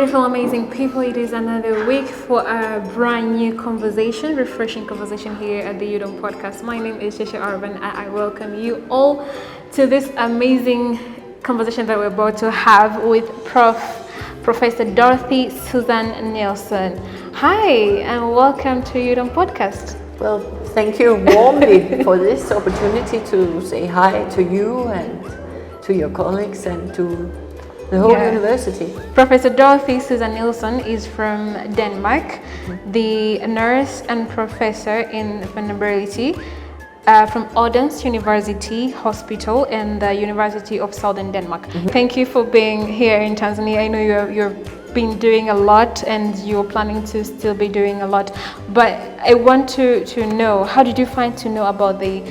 beautiful, amazing people. It is another week for a brand new conversation, refreshing conversation here at the UDOM Podcast. My name is Shesha Arban and I welcome you all to this amazing conversation that we're about to have with Professor Dorthe Susan Nielsen. Hi, and welcome to UDOM Podcast. Well, thank you warmly for this opportunity to say hi to you and to your colleagues and to the whole university. Professor Dorthe Susan Nielsen is from Denmark, the nurse and professor in vulnerability from Odense University Hospital and the University of Southern Denmark. Thank you for being here in Tanzania. I know you've been doing a lot and you're planning to still be doing a lot, but I want to know, how did you find to know about the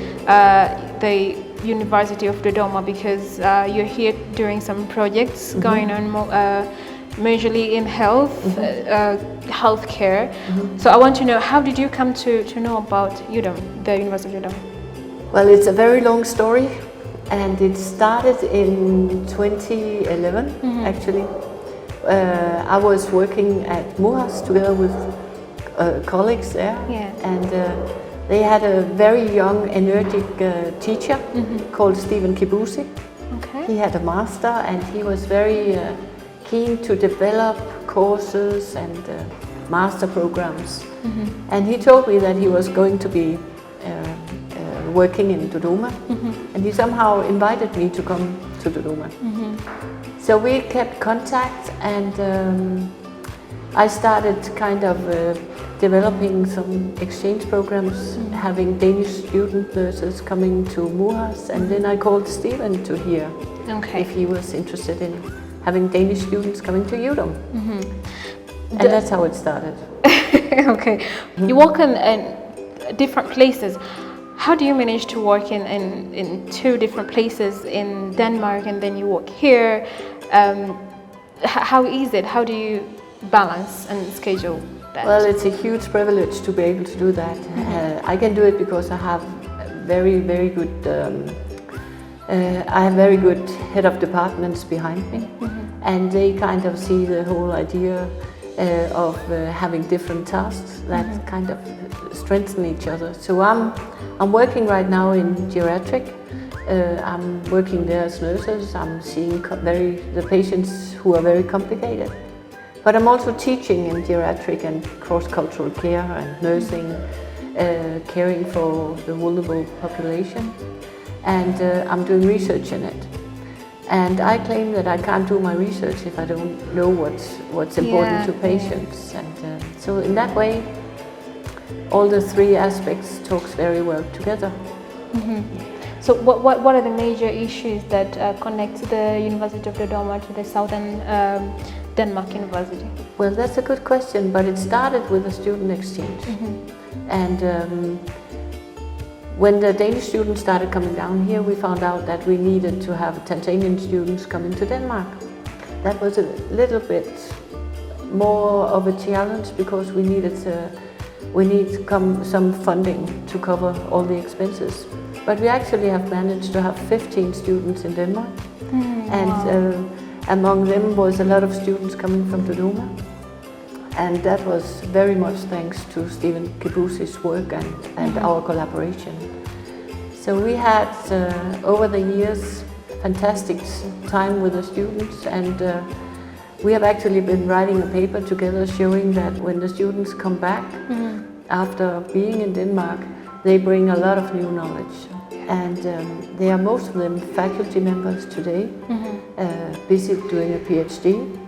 University of Dodoma, because you're here doing some projects going on majorly in healthcare. So I want to know, how did you come to know about UDOM, the University of Dodoma? Well, it's a very long story, and it started in 2011 actually. I was working at MUHAS together with colleagues there, and they had a very young, energetic teacher called Stephen Kibusi. Okay. He had a master and he was very keen to develop courses and master programs. And he told me that he was going to be working in Dodoma, and he somehow invited me to come to Dodoma. So we kept contact, and I started kind of developing some exchange programs, having Danish student nurses coming to MUHAS, and then I called Stephen to hear if he was interested in having Danish students coming to UDOM. And that's how it started. Okay. You work in different places. How do you manage to work in two different places in Denmark and then you work here? How is it? How do you balance and schedule that? Well, it's a huge privilege to be able to do that. I can do it because I have very good head of departments behind me, and they kind of see the whole idea of having different tasks that kind of strengthen each other. So I'm working right now in geriatric. I'm working there as nurses. I'm seeing the patients who are very complicated. But I'm also teaching in geriatric and cross-cultural care and nursing, caring for the vulnerable population. And I'm doing research in it. And I claim that I can't do my research if I don't know what's important to patients. And so in that way, all the three aspects talks very well together. So what are the major issues that connect the University of Dodoma to the Southern Denmark University? Well, that's a good question, but it started with a student exchange. And when the Danish students started coming down here, we found out that we needed to have Tanzanian students coming to Denmark. That was a little bit more of a challenge because we need some funding to cover all the expenses. But we actually have managed to have 15 students in Denmark, and among them was a lot of students coming from Dodoma. And that was very much thanks to Stephen Kibusi's work and our collaboration. So we had, over the years, fantastic time with the students, and we have actually been writing a paper together showing that when the students come back after being in Denmark, they bring a lot of new knowledge. And they are most of them faculty members today, busy doing a PhD.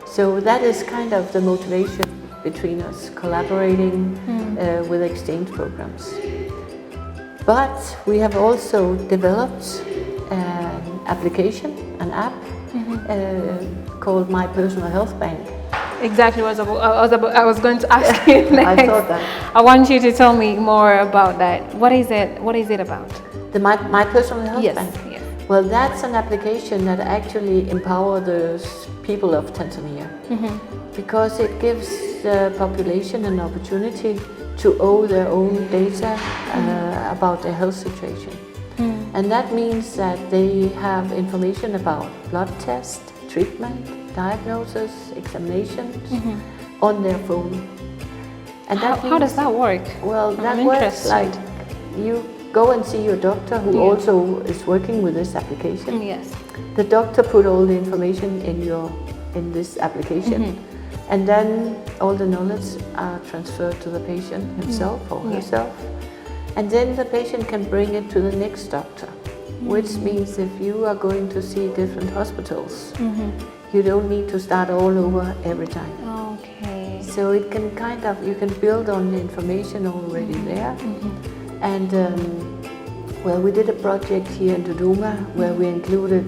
So that is kind of the motivation between us, collaborating with exchange programs. But we have also developed an application, an app, called My Personal Health Bank. Exactly what I was going to ask you next. I thought that. I want you to tell me more about that. What is it? What is it about? The My Personal Health Bank? Yes. Well, that's an application that actually empowers the people of Tanzania, because it gives the population an opportunity to own their own data about their health situation. And that means that they have information about blood tests, treatment, diagnosis, examinations on their phone. And How does that work? Well, that works like you go and see your doctor who also is working with this application. Yes. The doctor put all the information in this application, and then all the knowledge are transferred to the patient himself or herself, and then the patient can bring it to the next doctor, which means if you are going to see different hospitals, you don't need to start all over every time. Okay. So it can you can build on the information already there. And well, we did a project here in Dodoma where we included,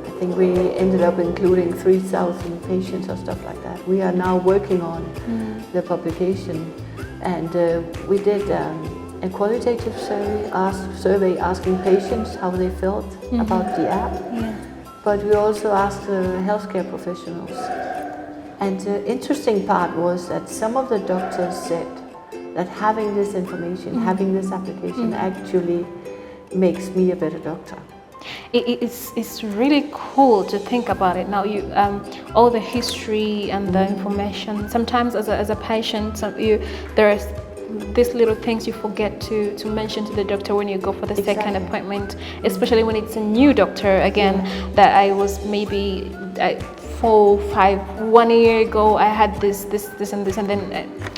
I think we ended up including 3,000 patients or stuff like that. We are now working on the publication, and we did a qualitative survey asking patients how they felt about the app. But we also asked healthcare professionals. And the interesting part was that some of the doctors said that having this information, having this application actually makes me a better doctor. It's really cool to think about it now. You all the history and the information. Sometimes as a patient, there's these little things you forget to mention to the doctor when you go for the second appointment, especially when it's a new doctor again. That I was maybe 4, 5, 1 year ago. I had this and this, and then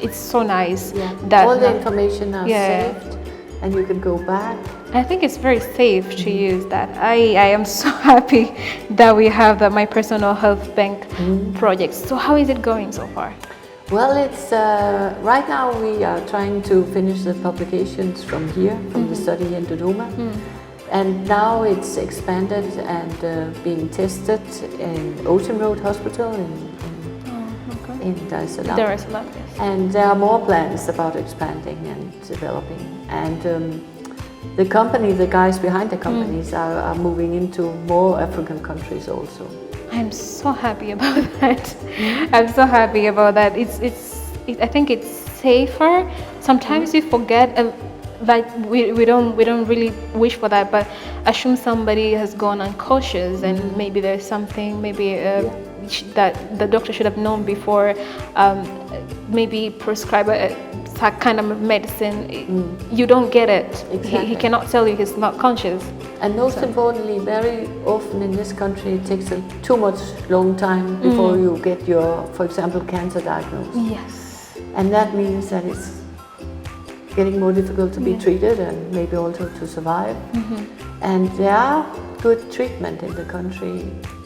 it's so nice that all the information are saved, and you can go back. I think it's very safe to use that. I am so happy that we have my personal health bank project. So how is it going so far? Well, it's right now we are trying to finish the publications from here, from the study in Dodoma. And now it's expanded and being tested in Ocean Road Hospital in Dar es Salaam. Dar es Salaam, yes. And there are more plans about expanding and developing. And the guys behind the companies are moving into more African countries also. I'm so happy about that. I'm so happy about that. I think it's safer. Sometimes you forget. Like we don't really wish for that, but assume somebody has gone unconscious and maybe there's something that the doctor should have known before, maybe prescribe that kind of medicine. You don't get it. Exactly. He cannot tell you he's not conscious. And most importantly, very often in this country it takes too much long time before you get your, for example, cancer diagnosis. Yes. And that means that it's getting more difficult to be treated and maybe also to survive. And there are good treatment in the country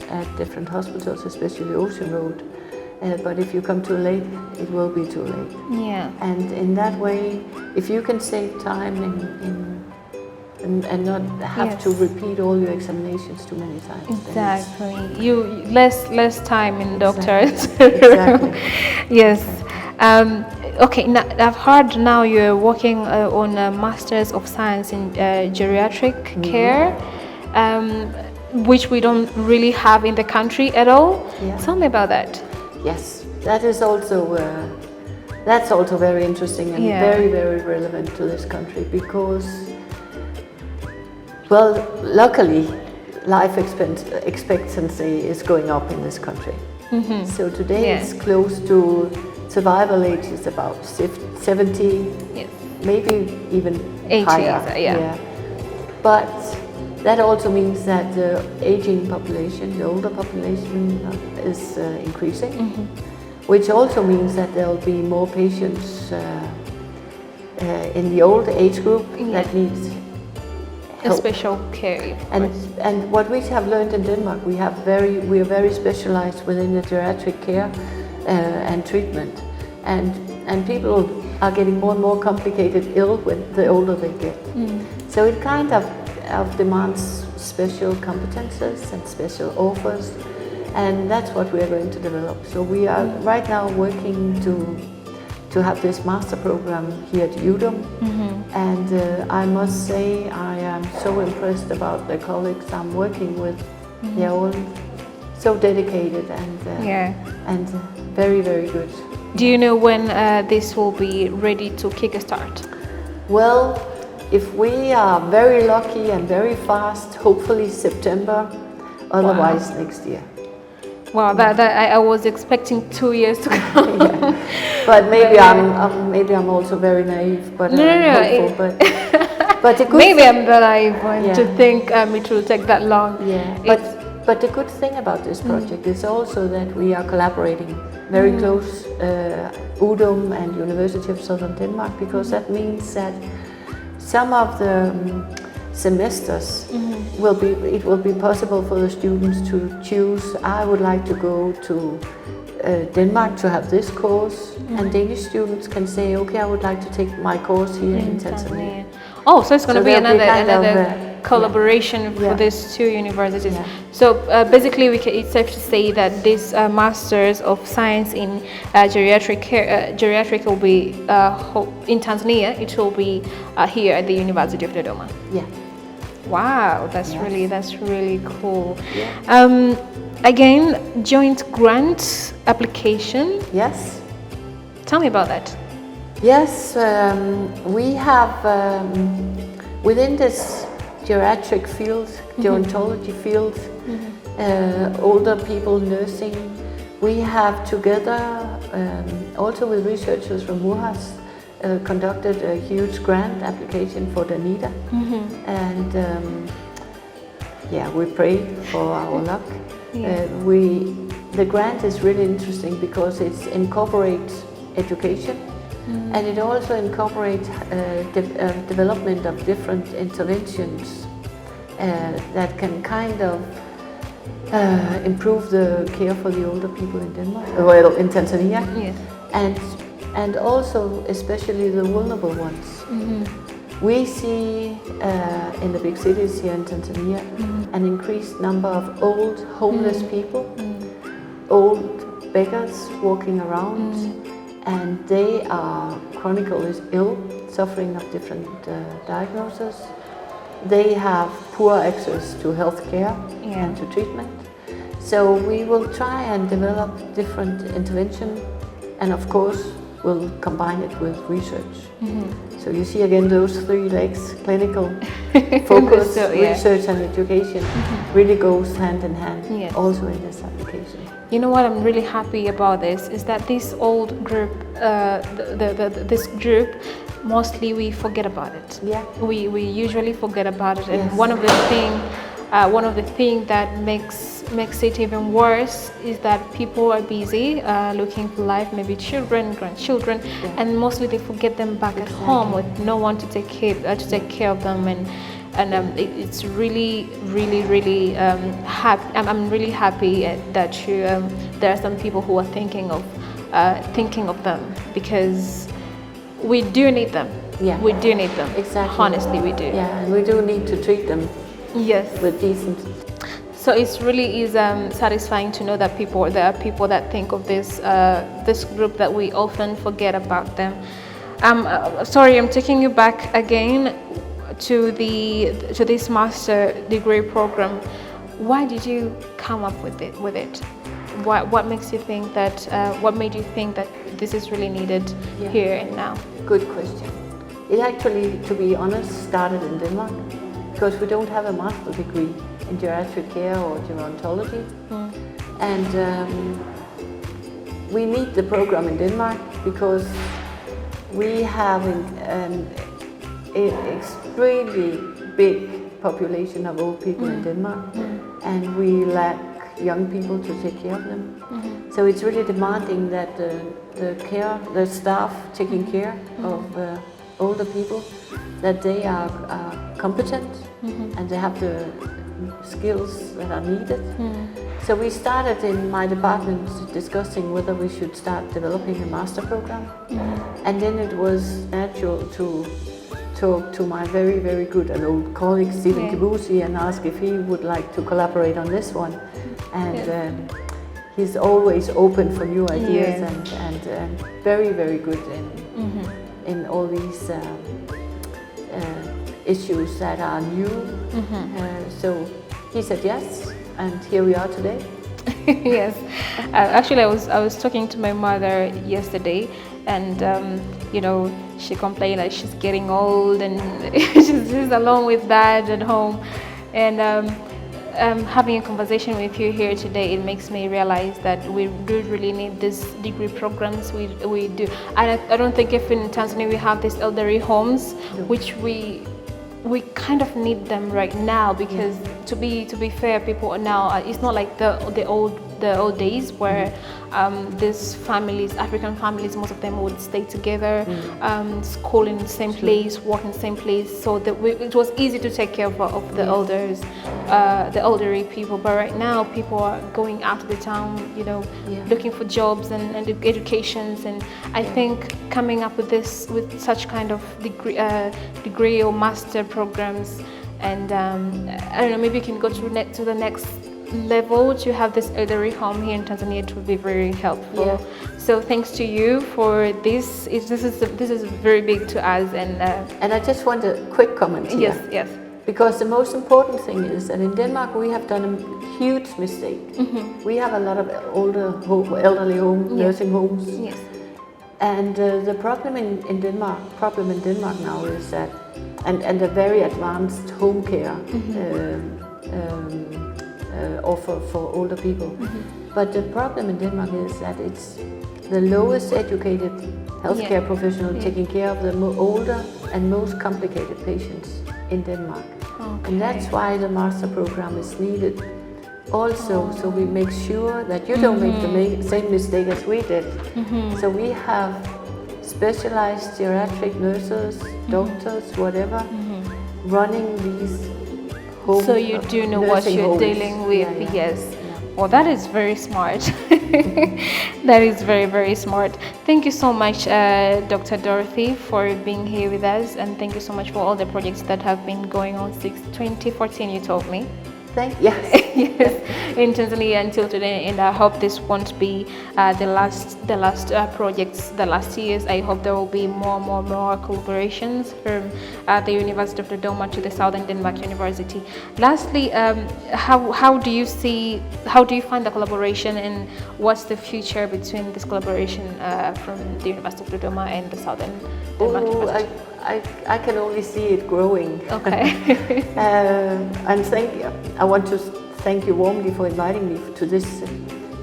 at different hospitals, especially Ocean Road. But if you come too late, it will be too late. Yeah. And in that way, if you can save time and not have to repeat all your examinations too many times. Exactly. You less time in doctors. Exactly. Yes. Okay, now, I've heard now you're working on a Masters of Science in Geriatric Care, which we don't really have in the country at all. Tell me about that. Yes, that is also that's also very interesting and very, very relevant to this country because, well, luckily, life expectancy is going up in this country. So today it's close to survival age is about 70, maybe even 80, higher. But that also means that the aging population, the older population is increasing, which also means that there will be more patients in the old age group that needs help. Special care. And what we have learned in Denmark, we are very specialized within the geriatric care and treatment, and people are getting more and more complicated ill when the older they get. So it kind of demands special competences and special offers, and that's what we are going to develop. So we are right now working to have this master program here at UDOM, and I must say I am so impressed about the colleagues I'm working with. They're all so dedicated and very, very good. Do you know when this will be ready to kick a start? Well, if we are very lucky and very fast, hopefully September, otherwise next year. Wow, that I was expecting 2 years to come. Yeah. But maybe I'm also very naive, but hopeful. But the good maybe I'm the naive one to Yeah. think it will take that long. Yeah, but the good thing about this project is also that we are collaborating very close, UDOM and University of Southern Denmark, because that means that some of the semesters it will be possible for the students to choose. I would like to go to Denmark to have this course, and Danish students can say, okay, I would like to take my course here in Tanzania. Oh, so it's going to be another collaboration for Yeah. these two universities. Yeah. So basically, it's safe to say that this Masters of Science in Geriatric will be in Tanzania. It will be here at the University of Dodoma. Yeah. Wow, that's really cool. Yeah. Again, joint grant application. Yes. Tell me about that. Yes, we have within this geriatric field, gerontology field, older people nursing. We have together, also with researchers from WUHAS, conducted a huge grant application for Danida, and we pray for our luck. The grant is really interesting because it incorporates education. And it also incorporates development of different interventions that can kind of improve the care for the older people in Denmark, well, in Tanzania, and also especially the vulnerable ones. We see in the big cities here in Tanzania an increased number of old homeless people, old beggars walking around. And they are chronically ill, suffering of different diagnoses. They have poor access to health care and to treatment. So we will try and develop different intervention, and of course we'll combine it with research. So you see again those three legs: clinical, focus, research and education really goes hand in hand also in this application. You know what I'm really happy about this is that this old group, this group, mostly we forget about it. Yeah. We usually forget about it, and one of the thing that makes it even worse is that people are busy looking for life, maybe children, grandchildren, and mostly they forget them back at home with no one to take care of them, and it's really happy. I'm really happy that there are some people who are thinking of them, because we do need them. Yeah. We do need them. Exactly. Honestly, we do. Yeah, and we do need to treat them. Yes. With decent. So it really is satisfying to know that there are people that think of this group that we often forget about them. Sorry, I'm taking you back again to this master degree program. Why did you come up with it? What makes you think that? What made you think that this is really needed here and now? Good question. It actually, to be honest, started in Denmark because we don't have a master degree in geriatric care or gerontology, and we need the program in Denmark because we have an extremely big population of old people in Denmark, and we lack young people to take care of them. So it's really demanding that the staff taking care of older people, that they are competent and they have the skills that are needed. So we started in my department discussing whether we should start developing a master program, and then it was natural to talk to my very, very good and old colleague Stephen Kibusi and ask if he would like to collaborate on this one. And he's always open for new ideas and very, very good in all these issues that are new. So he said yes, and here we are today. Yes, actually, I was talking to my mother yesterday, and she complained that she's getting old and she's alone with dad at home, and having a conversation with you here today, it makes me realize that we do really need these degree programs. We do. I don't think if in Tanzania we have these elderly homes, which we kind of need them right now, because to be fair, people are now, it's not like the old days where these families, African families, most of them would stay together, school in the same place, work in the same place, so that it was easy to take care of the elders, the elderly people. But right now people are going out of the town, looking for jobs and educations, and I think coming up with such kind of degree or master programs, and I don't know, maybe you can go to the next level to have this elderly home here in Tanzania. It would be very helpful. Yeah. So thanks to you for this. This is very big to us, and I just want a quick comment here. Yes. Because the most important thing is that in Denmark we have done a huge mistake. We have a lot of elderly homes, nursing homes. Yes. And the problem in Denmark now is that, and a very advanced home care offer for older people. But the problem in Denmark is that it's the lowest educated healthcare professional taking care of the older and most complicated patients in Denmark. Okay. And that's why the master program is needed also, so we make sure that you don't make the same mistake as we did. So we have specialized geriatric nurses, doctors, whatever, running these homes. So you do know what you're dealing with. Yes. Well, that is very smart. That is very, very smart. Thank you so much, Dr. Dorothe, for being here with us, and thank you so much for all the projects that have been going on since 2014, you told me. Yes, in Tanzania until today, and I hope this won't be the last projects, the last years. I hope there will be more collaborations from the University of Dodoma to the Southern Denmark University. Lastly, how do you find the collaboration, and what's the future between this collaboration from the University of Dodoma and the Southern Denmark University? I can only see it growing. Okay. And I want to thank you warmly for inviting me to this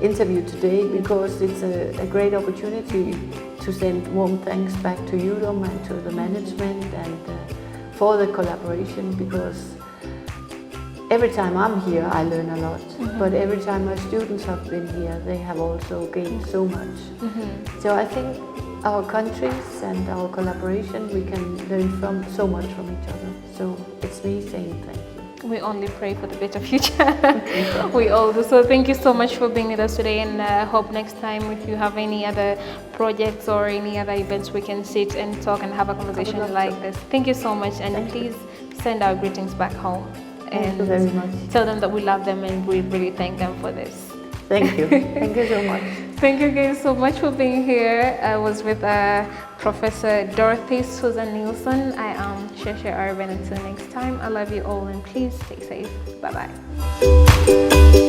interview today, because it's a great opportunity to send warm thanks back to UDOM and to the management and for the collaboration, because every time I'm here I learn a lot, but every time my students have been here they have also gained so much. So I think our countries and our collaboration, we can learn so much from each other. So it's me saying thank you. We only pray for the better future. We all do. So thank you so much for being with us today, and hope next time if you have any other projects or any other events, we can sit and talk and have a conversation like this. Thank you so much, and please send our greetings back home. Thank you very much. Tell them that we love them and we really thank them for this. Thank you. Thank you so much. Thank you guys so much for being here. I was with Professor Dorothe Susan Nielsen. I am Sheshe Arben. Until next time, I love you all, and please stay safe. Bye-bye.